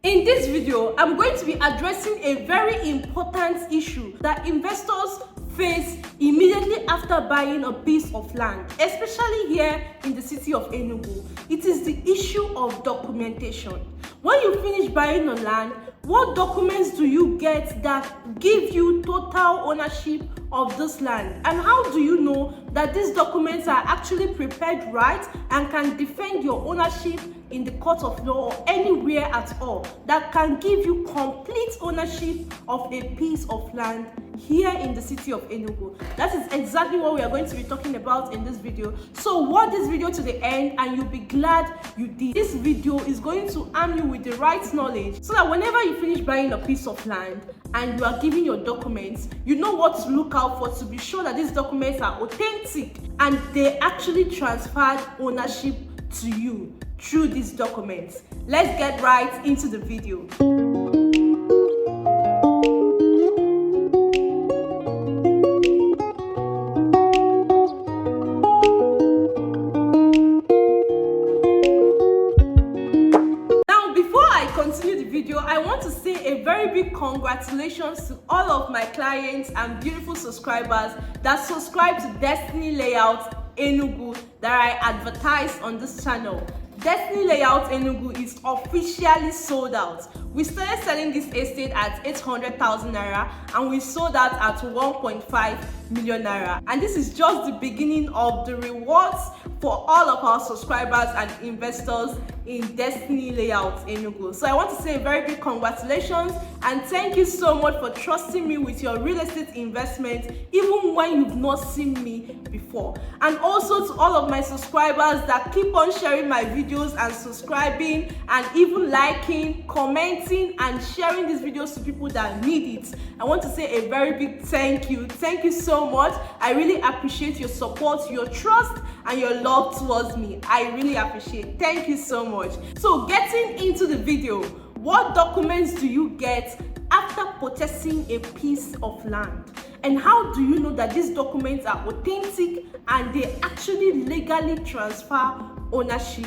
In this video, I'm going to be addressing a very important issue that investors face immediately after buying a piece of land, especially here in the city of Enugu. It is the issue of documentation. When you finish buying a land, what documents do you get that give you total ownership of this land? And how do you know that these documents are actually prepared right and can defend your ownership in the court of law or anywhere at all, that can give you complete ownership of a piece of land here in the city of Enugu? That is exactly what we are going to be talking about in this video. So watch this video to the end and you'll be glad you did. This video is going to arm you with the right knowledge so that whenever you finish buying a piece of land and you are giving your documents, you know what to look out for to be sure that these documents are authentic and they actually transferred ownership to you through these documents. Let's get right into the video. I want to say a very big congratulations to all of my clients and beautiful subscribers that subscribe to Destiny Layout Enugu that I advertise on this channel. Destiny Layout Enugu is officially sold out. We started selling this estate at 800,000 naira and we sold out at 1.5 million naira. And this is just the beginning of the rewards for all of our subscribers and investors in Destiny Layout Enugu. So I want to say a very big congratulations and thank you so much for trusting me with your real estate investment even when you've not seen me before. And also to all of my subscribers that keep on sharing my videos and subscribing and even liking, commenting and sharing these videos to people that need it. I want to say a very big thank you. Thank you so much. I really appreciate your support, your trust and your love towards me. I really appreciate it. Thank you so much. So getting into the video, what documents do you get after purchasing a piece of land? And how do you know that these documents are authentic and they actually legally transfer ownership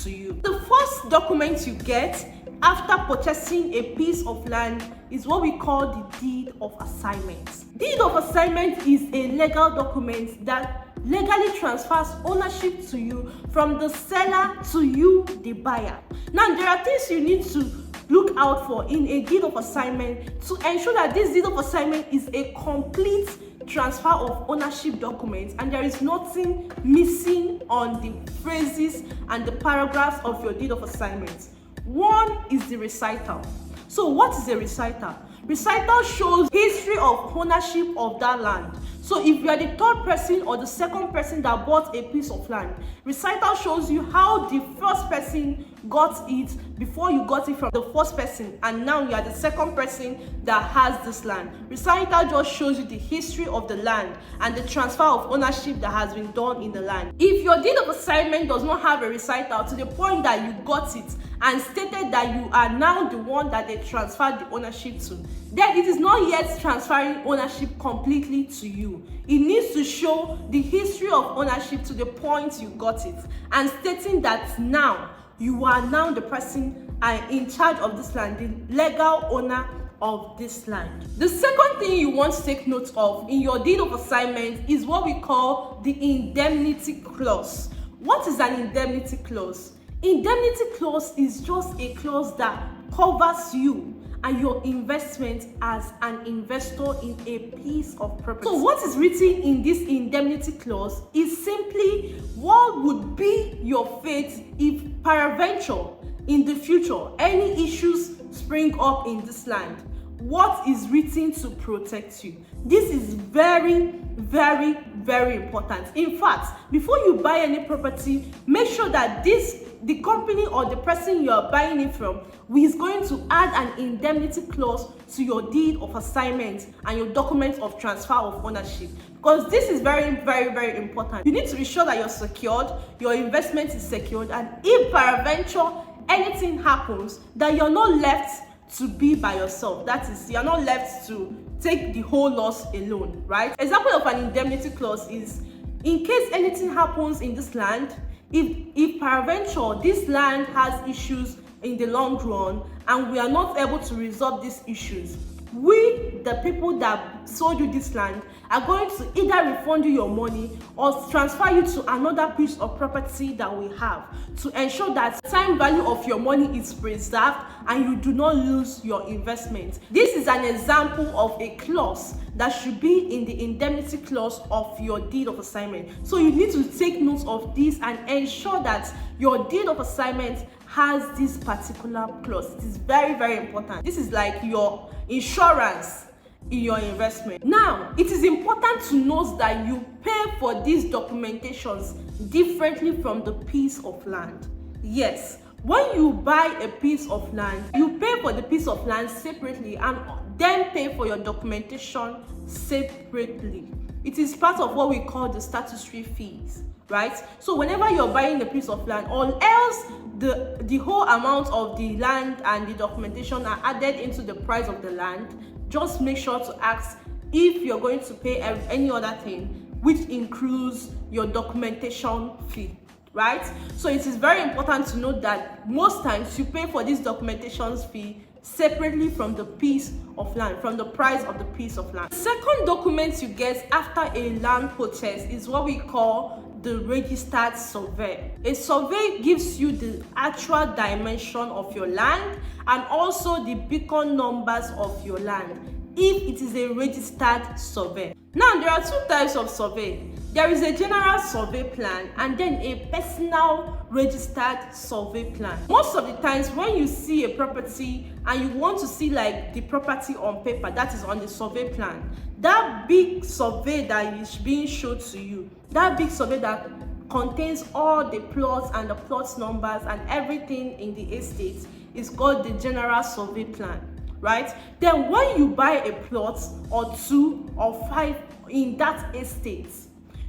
to you? The first document you get after purchasing a piece of land is what we call the deed of assignment. Deed of assignment is a legal document that legally transfers ownership to you from the seller to you, the buyer. Now, there are things you need to look out for in a deed of assignment to ensure that this deed of assignment is a complete transfer of ownership documents and there is nothing missing on the phrases and the paragraphs of your deed of assignment. One is the recital. So what is a recital? Recital shows history of ownership of that land. So if you are the third person or the second person that bought a piece of land, recital shows you how the first person got it before you got it from the first person and now you are the second person that has this land. Recital just shows you the history of the land and the transfer of ownership that has been done in the land. If your deed of assignment does not have a recital to the point that you got it and stated that you are now the one that they transferred the ownership to, then it is not yet transferring ownership completely to you. It needs to show the history of ownership to the point you got it and stating that now you are now the person in charge of this land, the legal owner of this land. The second thing you want to take note of in your deed of assignment is what we call the indemnity clause. What is an indemnity clause? Indemnity clause is just a clause that covers you and your investment as an investor in a piece of property. So what is written in this indemnity clause is simply what would be your fate if peradventure in the future any issues spring up in this land. What is written to protect you? This is very, very, very important. In fact, before you buy any property, make sure that the company or the person you are buying it from is going to add an indemnity clause to your deed of assignment and your document of transfer of ownership, because this is very, very, very important. You need to be sure that you're secured, your investment is secured, and if peradventure anything happens, that you're not left to be by yourself. That is, you're not left to take the whole loss alone, right? Example of an indemnity clause is in case anything happens in this land, if peradventure this land has issues in the long run and we are not able to resolve these issues, we, the people that sold you this land, are going to either refund you your money or transfer you to another piece of property that we have to ensure that time value of your money is preserved and you do not lose your investment. This is an example of a clause that should be in the indemnity clause of your deed of assignment. So you need to take note of this and ensure that your deed of assignment has this particular clause. It is very, very important. This is like your insurance in your investment. Now, it is important to note that you pay for these documentations differently from the piece of land. Yes, when you buy a piece of land, you pay for the piece of land separately and then pay for your documentation separately. It is part of what we call the statutory fees, right? So whenever you're buying a piece of land, or else the whole amount of the land and the documentation are added into the price of the land, just make sure to ask if you're going to pay any other thing, which includes your documentation fee, right? So it is very important to note that most times you pay for this documentation fee separately from the piece of land, from the price of the piece of land. The second document you get after a land purchase is what we call the registered survey. A survey gives you the actual dimension of your land and also the beacon numbers of your land if it is a registered survey. Now, there are two types of survey. There is a general survey plan and then a personal registered survey plan. Most of the times when you see a property and you want to see like the property on paper, that is on the survey plan, that big survey that is being shown to you, that big survey that contains all the plots and the plots numbers and everything in the estate is called the general survey plan, right? Then when you buy a plot or 2 or 5 in that estate,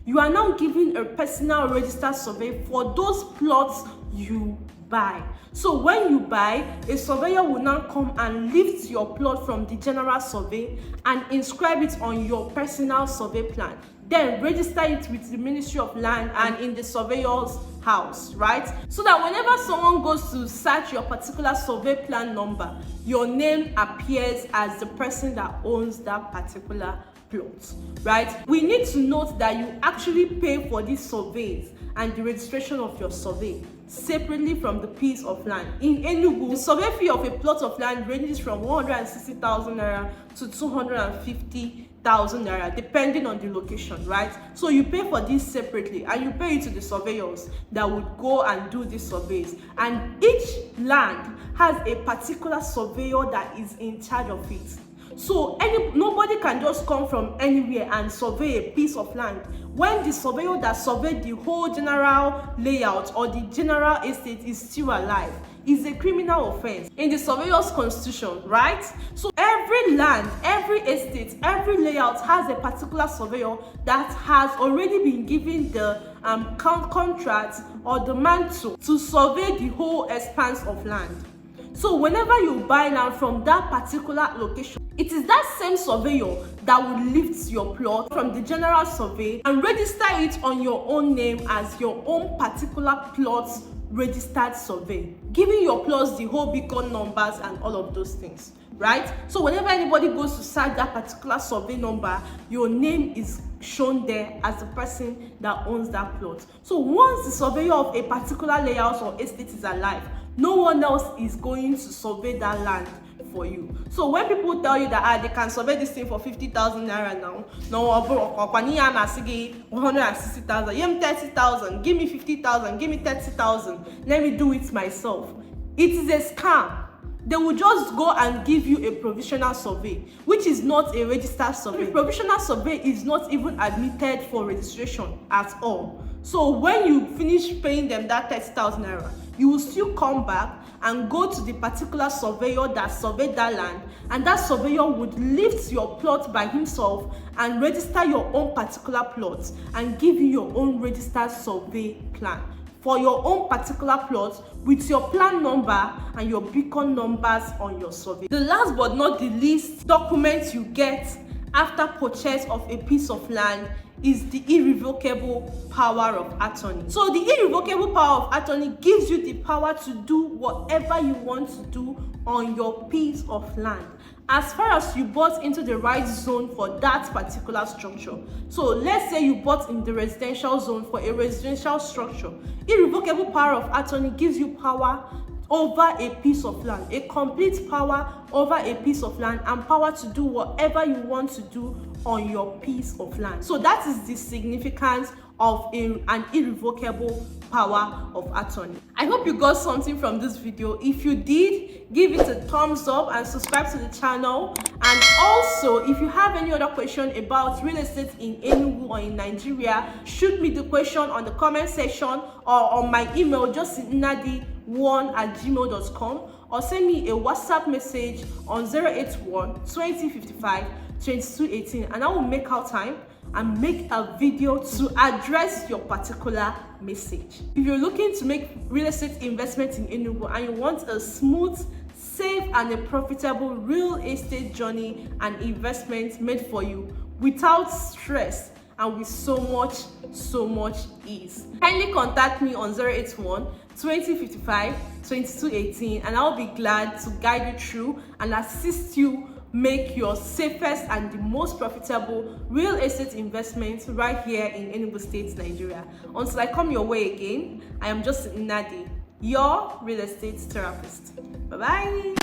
you are now giving a personal registered survey for those plots you buy. So when you buy, a surveyor will now come and lift your plot from the general survey and inscribe it on your personal survey plan. Then register it with the Ministry of Land and in the surveyor's house, right? So that whenever someone goes to search your particular survey plan number, your name appears as the person that owns that particular plot, right? We need to note that you actually pay for these surveys and the registration of your survey separately from the piece of land. In Enugu, the survey fee of a plot of land ranges from 160,000 naira to 250,000 naira depending on the location, right? So you pay for this separately and you pay it to the surveyors that would go and do these surveys, and each land has a particular surveyor that is in charge of it. So nobody can just come from anywhere and survey a piece of land when the surveyor that surveyed the whole general layout or the general estate is still alive. It's a criminal offense in the surveyor's constitution, right? So every land, every estate, every layout has a particular surveyor that has already been given the contract or the mantle to survey the whole expanse of land. So whenever you buy land from that particular location, it is that same surveyor that will lift your plot from the general survey and register it on your own name as your own particular plot's registered survey, giving your plots the whole beacon numbers and all of those things, right? So whenever anybody goes to search that particular survey number, your name is shown there as the person that owns that plot. So once the surveyor of a particular layout or estate is alive, no one else is going to survey that land for you. So when people tell you that they can survey this thing for 50,000 naira now, no, 160,000, give me 30,000, give me 50,000, give me 30,000, let me do it myself. It is a scam. They will just go and give you a provisional survey, which is not a registered survey. The provisional survey is not even admitted for registration at all. So when you finish paying them that 30,000 naira, you will still come back and go to the particular surveyor that surveyed that land, and that surveyor would lift your plot by himself and register your own particular plot and give you your own registered survey plan for your own particular plot with your plan number and your beacon numbers on your survey. The last but not the least document you get after purchase of a piece of land is the irrevocable power of attorney. So the irrevocable power of attorney gives you the power to do whatever you want to do on your piece of land, as far as you bought into the right zone for that particular structure. So let's say you bought in the residential zone for a residential structure. Irrevocable power of attorney gives you power over a piece of land, a complete power over a piece of land, and power to do whatever you want to do on your piece of land. So that is the significance of an irrevocable power of attorney. I hope you got something from this video. If you did, give it a thumbs up and subscribe to the channel. And also, if you have any other question about real estate in Enugu or in Nigeria, shoot me the question on the comment section or on my email, Josie@nnadi1@gmail.com, or send me a WhatsApp message on 081 2055 2218, and I will make out time and make a video to address your particular message. If you're looking to make real estate investment in Enugu and you want a smooth, safe and a profitable real estate journey and investment made for you without stress and with so much ease, kindly contact me on 081 2055 2218, and I'll be glad to guide you through and assist you make your safest and the most profitable real estate investment right here in Enugu State, Nigeria. Until I come your way again, I am just Nnadi, your real estate therapist. Bye bye.